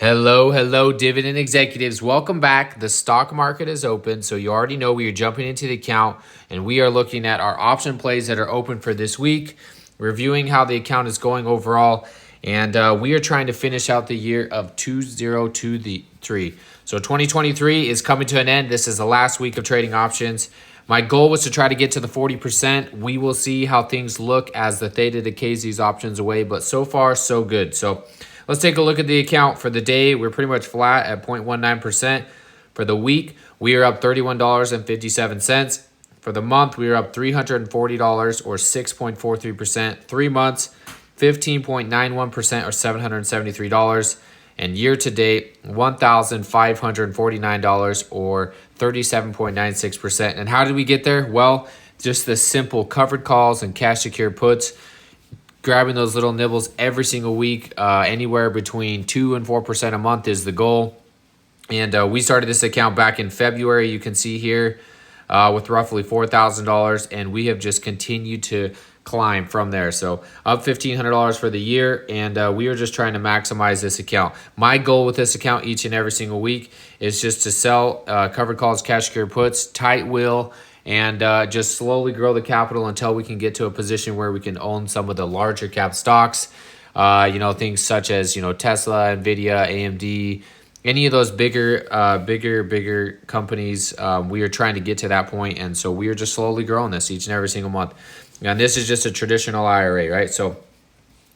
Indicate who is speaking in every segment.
Speaker 1: Hello, dividend executives. Welcome back. The stock market is open, so you already know we are jumping into the account and we are looking at our option plays that are open for this week, reviewing how the account is going overall, and we are trying to finish out the year of 2023. So 2023 is coming to an end. This is the last week of trading options. My goal was to try to get to the 40%. We will see how things look as the theta decays these options away, but so far, so good. So let's take a look at the account for the day. We're pretty much flat at 0.19%. For the week, we are up $31.57. For the month, we are up $340 or 6.43%. 3 months, 15.91% or $773. And year to date, $1,549 or 37.96%. And how did we get there? Well, just the simple covered calls and cash secured puts, grabbing those little nibbles every single week, anywhere between 2 and 4% a month is the goal. And we started this account back in February. You can see here with roughly $4,000, and we have just continued to climb from there. So up $1,500 for the year, and we are just trying to maximize this account. My goal with this account each and every single week is just to sell covered calls, cash secured puts, tight will, and just slowly grow the capital until we can get to a position where we can own some of the larger cap stocks. Things such as, Tesla, Nvidia, AMD, any of those bigger companies. We are trying to get to that point, and so we are just slowly growing this each and every single month. And this is just a traditional IRA, right? So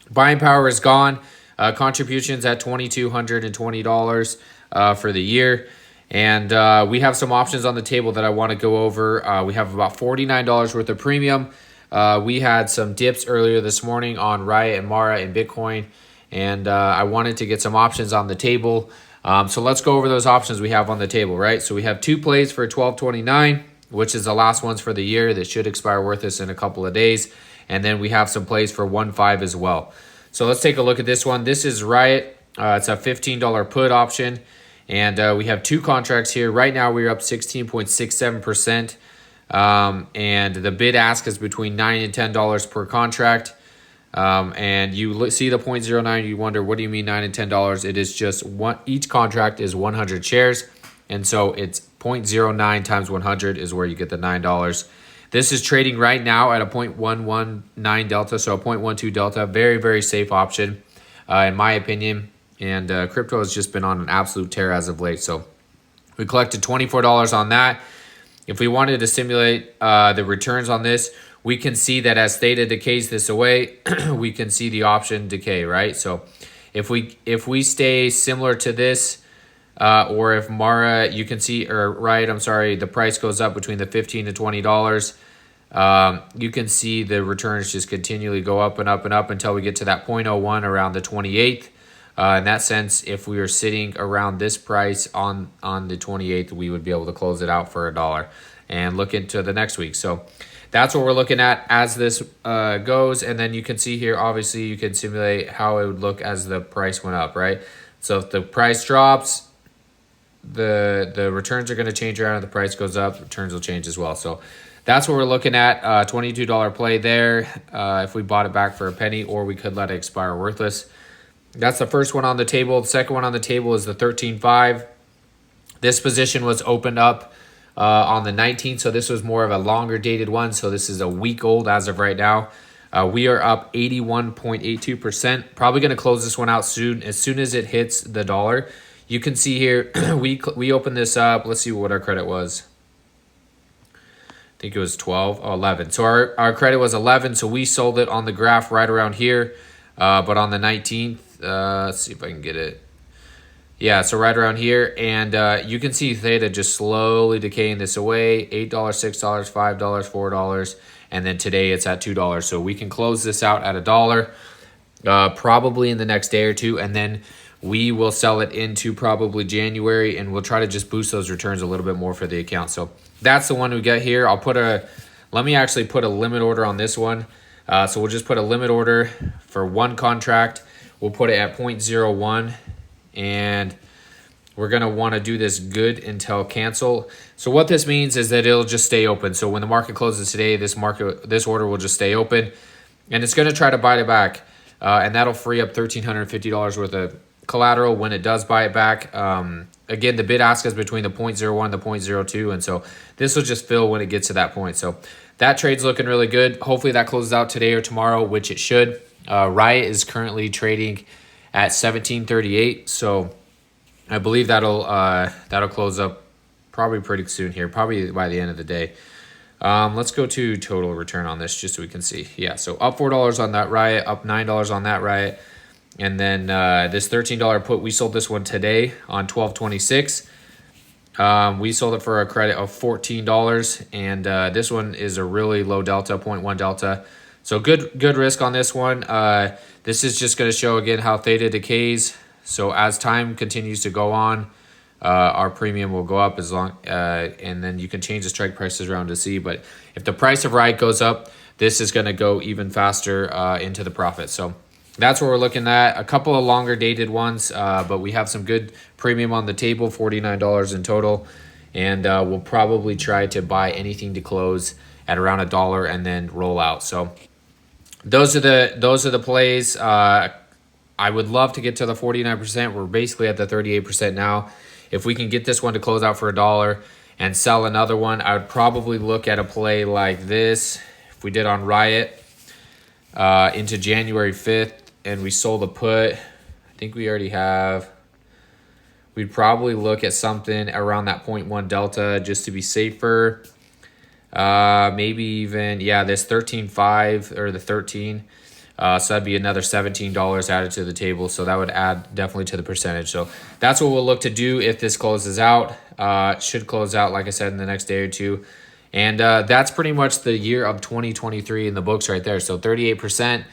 Speaker 1: buying power is gone. Contributions at $2,220 for the year. And we have some options on the table that I want to go over. We have about $49 worth of premium. We had some dips earlier this morning on Riot and Mara and Bitcoin, and I wanted to get some options on the table. So let's go over those options we have on the table, right? So we have 2 plays for $12.29, which is the last ones for the year that should expire worthless in a couple of days. And then we have some plays for 1.5 as well. So let's take a look at this one. This is Riot. It's a $15 put option. And we have 2 contracts here. Right now, we're up 16.67%. And the bid ask is between $9 and $10 per contract. And you see the 0.09, you wonder, what do you mean $9 and $10? It is just one, each contract is 100 shares. And so it's 0.09 times 100 is where you get the $9. This is trading right now at a 0.119 delta, so a 0.12 delta. Very, very safe option, in my opinion. And crypto has just been on an absolute tear as of late. So we collected $24 on that. If we wanted to simulate the returns on this, we can see that as theta decays this away, we can see the option decay, right? So if we stay similar to this, or if Mara, you can see, or Riot, I'm sorry, the price goes up between the $15 to $20, you can see the returns just continually go up and up and up until we get to that 0.01 around the 28th. In that sense, if we were sitting around this price on the 28th, we would be able to close it out for $1 and look into the next week. So that's what we're looking at as this goes. And then you can see here, obviously, you can simulate how it would look as the price went up, right? So if the price drops, the returns are going to change around. If the price goes up, returns will change as well. So that's what we're looking at. $22 play there if we bought it back for a penny, or we could let it expire worthless. That's the first one on the table. The second one on the table is the 13.5. This position was opened up on the 19th, so this was more of a longer dated one. So this is a week old as of right now. We are up 81.82%. Probably going to close this one out soon. As soon as it hits the dollar, you can see here, we opened this up. Let's see what our credit was. I think it was 11. So our credit was 11, so we sold it on the graph right around here. But on the 19th, let's see if I can get it. Yeah, so right around here. And you can see theta just slowly decaying this away. $8, $6, $5, $4. And then today it's at $2. So we can close this out at $1 probably in the next day or two. And then we will sell it into probably January. And we'll try to just boost those returns a little bit more for the account. So that's the one we get here. Let me actually put a limit order on this one. So we'll just put a limit order for 1 contract. We'll put it at 0.01, and we're going to want to do this good until cancel. So what this means is that it'll just stay open. So when the market closes today, this order will just stay open, and it's going to try to buy it back. And that'll free up $1,350 worth of collateral when it does buy it back. Again, the bid ask is between the 0.01 and the 0.02, and so this will just fill when it gets to that point. So that trade's looking really good. Hopefully that closes out today or tomorrow, which it should. Riot is currently trading at 17.38, so I believe that'll close up probably pretty soon here, probably by the end of the day. Let's go to total return on this just so we can see. Yeah, so up $4 on that Riot, up $9 on that Riot. And then this $13 put, we sold this one today on 12/26. We sold it for a credit of $14, and this one is a really low delta, 0.1 delta. So good risk on this one. This is just going to show again how theta decays. So as time continues to go on, our premium will go up and then you can change the strike prices around to see. But if the price of Riot goes up, this is going to go even faster into the profit. So that's what we're looking at. A couple of longer dated ones, but we have some good premium on the table, $49 in total. And we'll probably try to buy anything to close at around $1 and then roll out. So those are the plays. I would love to get to the 49%. We're basically at the 38% now. If we can get this one to close out for $1 and sell another one, I would probably look at a play like this. If we did on Riot into January 5th and we sold a put, I think we already have. We'd probably look at something around that 0.1 delta just to be safer. Maybe even, this 13.5 or the 13. So that'd be another $17 added to the table. So that would add definitely to the percentage. So that's what we'll look to do if this closes out. It should close out, like I said, in the next day or two. And that's pretty much the year of 2023 in the books right there. So 38%.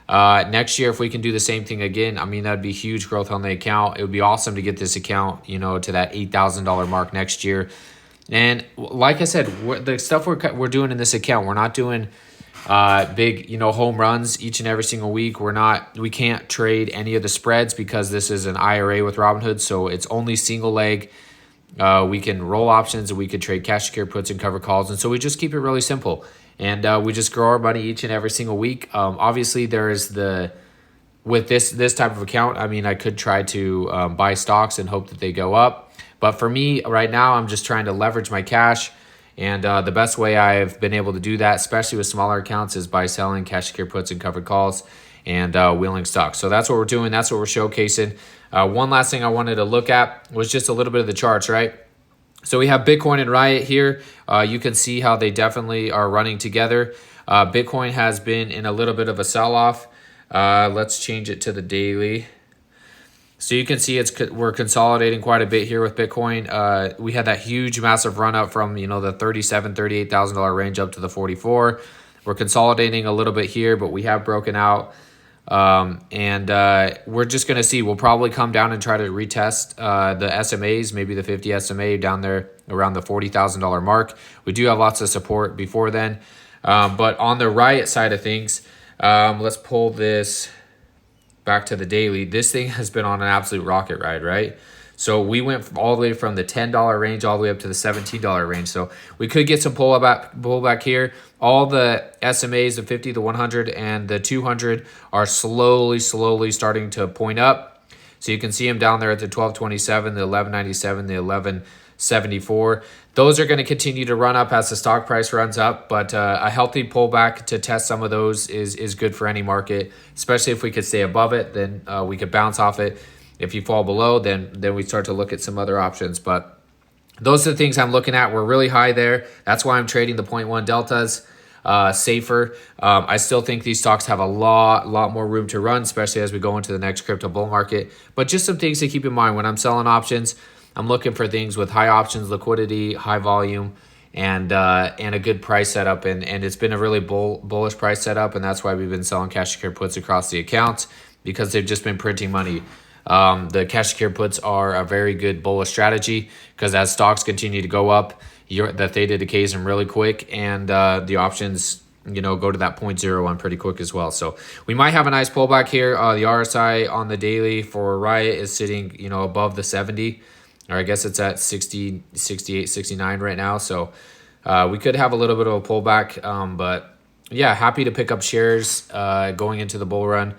Speaker 1: Next year, if we can do the same thing again, I mean, that'd be huge growth on the account. It would be awesome to get this account, to that $8,000 mark next year. And like I said, the stuff we're doing in this account, we're not doing big, home runs each and every single week. We can't trade any of the spreads because this is an IRA with Robinhood, so it's only single leg. We can roll options and we could trade cash secure puts and cover calls, and so we just keep it really simple. And we just grow our money each and every single week. Obviously, with this type of account, I mean, I could try to buy stocks and hope that they go up. But for me, right now, I'm just trying to leverage my cash. And the best way I've been able to do that, especially with smaller accounts, is by selling cash secure puts and covered calls and wheeling stocks. So that's what we're doing. That's what we're showcasing. One last thing I wanted to look at was just a little bit of the charts, right? So we have Bitcoin and Riot here. You can see how they definitely are running together. Bitcoin has been in a little bit of a sell-off. Let's change it to the daily. So you can see we're consolidating quite a bit here with Bitcoin. We had that huge, massive run up from the $37,000, $38,000 range up to the 44. We're consolidating a little bit here, but we have broken out. And we're just going to see. We'll probably come down and try to retest the SMAs, maybe the 50 SMA down there around the $40,000 mark. We do have lots of support before then. But on the Riot side of things, let's pull this back to the daily. This thing has been on an absolute rocket ride, right? So we went all the way from the $10 range all the way up to the $17 range. So we could get some pullback here. All the SMAs, the 50, the 100, and the 200 are slowly starting to point up. So you can see them down there at the 1227, the 1197, the 1174. Those are going to continue to run up as the stock price runs up, but a healthy pullback to test some of those is good for any market, especially if we could stay above it, then we could bounce off it. If you fall below, then we start to look at some other options. But those are the things I'm looking at. We're really high there. That's why I'm trading the 0.1 deltas safer. I still think these stocks have a lot more room to run, especially as we go into the next crypto bull market. But just some things to keep in mind when I'm selling options. I'm looking for things with high options, liquidity, high volume, and a good price setup. And it's been a really bullish price setup, and that's why we've been selling cash secure puts across the accounts, because they've just been printing money. The cash secure puts are a very good bullish strategy because as stocks continue to go up, the theta decays them really quick, and the options go to that 0.01 pretty quick as well. So we might have a nice pullback here. The RSI on the daily for Riot is sitting above the 70, or I guess it's at 60, 68, 69 right now. So we could have a little bit of a pullback, but yeah, happy to pick up shares going into the bull run.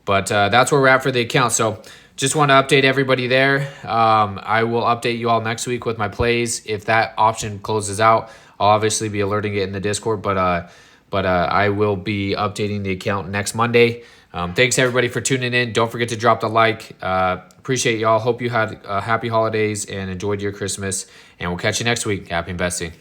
Speaker 1: But that's where we're at for the account. So just want to update everybody there. I will update you all next week with my plays. If that option closes out, I'll obviously be alerting it in the Discord. But I will be updating the account next Monday. Thanks everybody for tuning in. Don't forget to drop the like. Appreciate y'all. Hope you had happy holidays and enjoyed your Christmas. And we'll catch you next week. Happy investing.